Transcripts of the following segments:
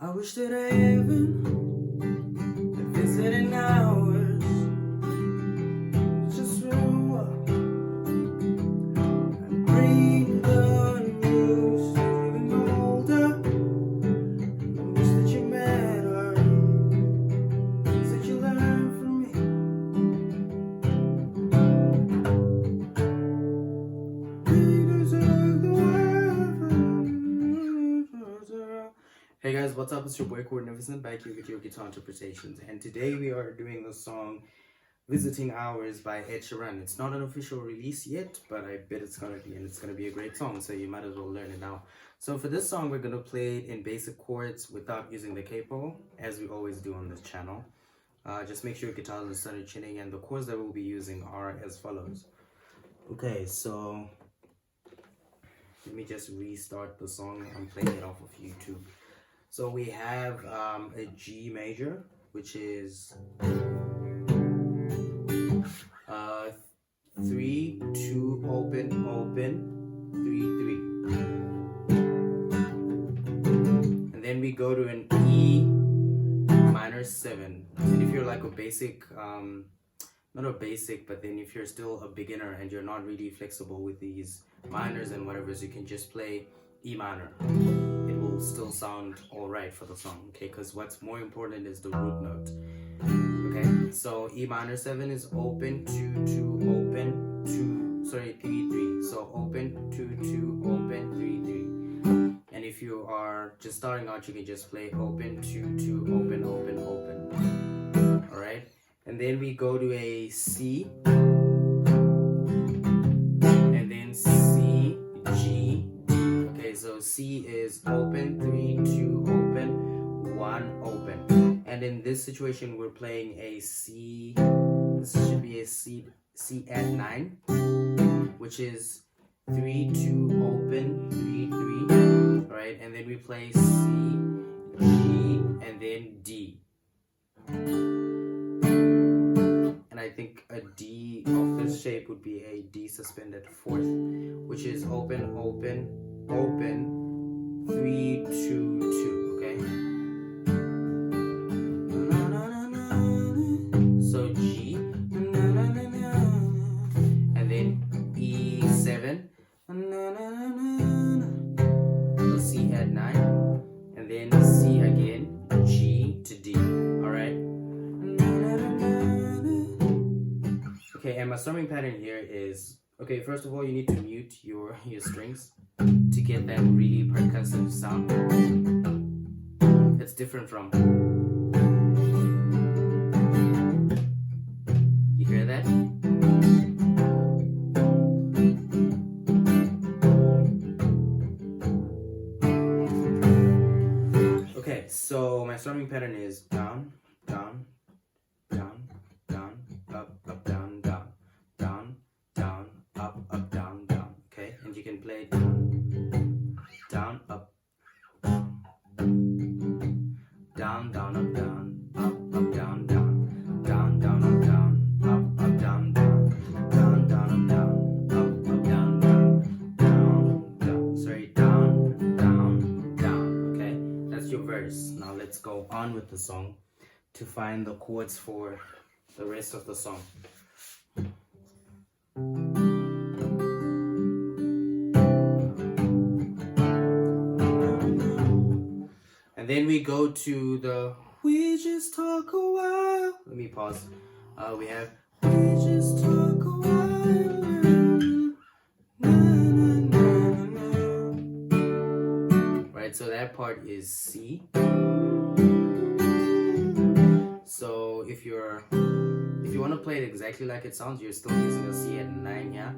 I wish that I even had visited hours just for a while and bring the news to getting older. I wish that you mattered, things that you learned from me. Hey guys, what's up? It's your boy Magnificent back here with your guitar interpretations, and today we are doing the song Visiting Hours by Ed Sheeran. It's not an official release yet, but I bet it's gonna be, and it's gonna be a great song, so you might as well learn it now. So for this song, we're gonna play it in basic chords without using the capo, as we always do on this channel. Just make sure your guitars are started tuning, and the chords that we'll be using are as follows. Okay, so let me just restart the song. I'm playing it off of YouTube. So we have a G major, which is 3, 2, open, open, 3, 3. And then we go to an E minor 7. And if you're like a basic, not a basic, but then if you're still a beginner and you're not really flexible with these minors and whatever, so you can just play E minor. It will still sound alright for the song, okay? Because what's more important is the root note. Okay, so E minor 7 is open, 2, 2, open, 2, sorry, 3, 3. So open, 2, 2, open, 3, 3. And if you are just starting out, you can just play open, 2, 2, open, open, open. Alright, and then we go to a C. And then C, G, D. Okay, so C is open, 3, 2, open, 1, open. And in this situation, we're playing a C. This should be a C at 9, which is 3, 2, open, 3, 3. Right, and then we play C, G, and then D. And I think a D of this shape would be a D suspended 4th, which is open, open, open, 3, 2, 2. Okay. So G, and then E7, so C at 9, and then C again, G to D. All right. Okay, and my strumming pattern here is, okay, first of all, you need to mute your strings to get that really percussive sound. It's different from, you hear that? Okay, so my strumming pattern is down, down, down, down, up, up, down, down, down, down, up, up, down, down. Okay, and you can play down, down, up, down, down, up, down, up, up, down, down, down, down, up, down, up, up, down, down, down, down, up, down, up, up, down, down, down, down. Sorry, down, down, down. Okay, that's your verse. Now let's go on with the song to find the chords for the rest of the song. And then we go to the we just talk a while. Let me pause. We have we just talk a while. Na, na, na, na. Right, so that part is C. So if you want to play it exactly like it sounds, you're still using a C at 9, yeah?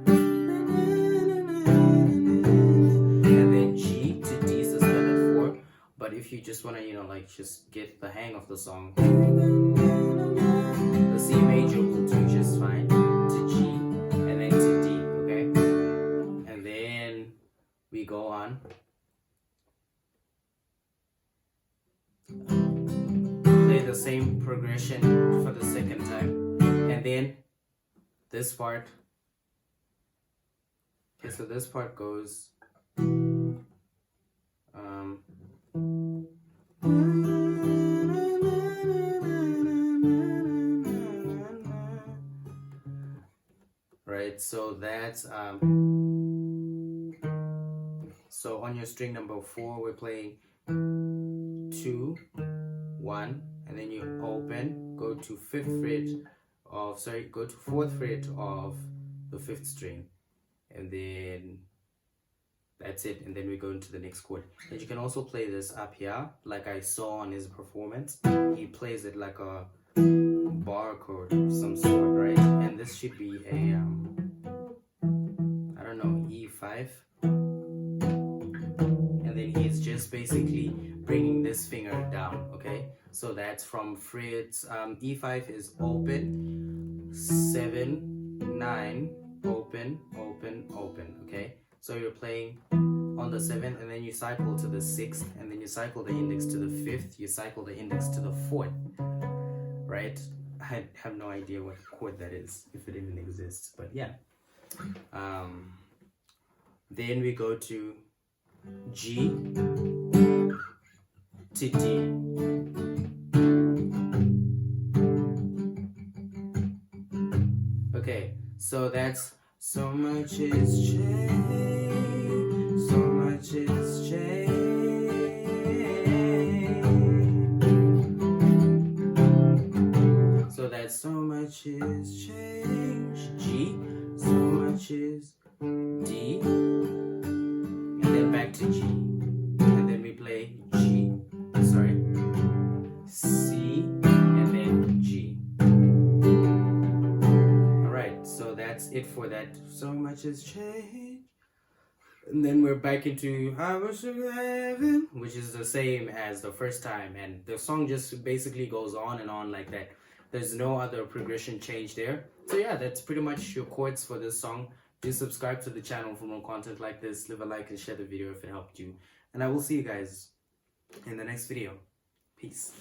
And then G to D suspended 4. But if you just want to, like just get the hang of the song, the C major will do just fine to G and then to D, okay? And then we go on. Play the same progression for the second time. And then this part. Okay, so this part goes so that's so on your string number 4 we're playing 2, 1, and then you open, go to 5th fret of, go to 4th fret of the 5th string, and then that's it, and then we go into the next chord. And you can also play this up here, like I saw on his performance. He plays it like a bar chord of some sort, right? And this should be a I don't know, E5, and then he's just basically bringing this finger down. Okay, so that's from frets. E5 is open, 7, 9, open, open, open. Okay, so you're playing on the 7th, and then you cycle to the 6th, and then you cycle the index to the 5th, you cycle the index to the 4th, right? I have no idea what chord that is, if it even exists, but yeah. Then we go to G to D. Okay, so that's so much is changed, so much is changed. So that's so much is changed, G, so much is D, and then back to G, and then we play G, sorry, C, and then G. Alright, so that's it for that. So much has changed. And then we're back into Hours of Heaven, which is the same as the first time, and the song just basically goes on and on like that. There's no other progression change there. So yeah, that's pretty much your chords for this song. Do subscribe to the channel for more content like this. Leave a like and share the video if it helped you. And I will see you guys in the next video. Peace.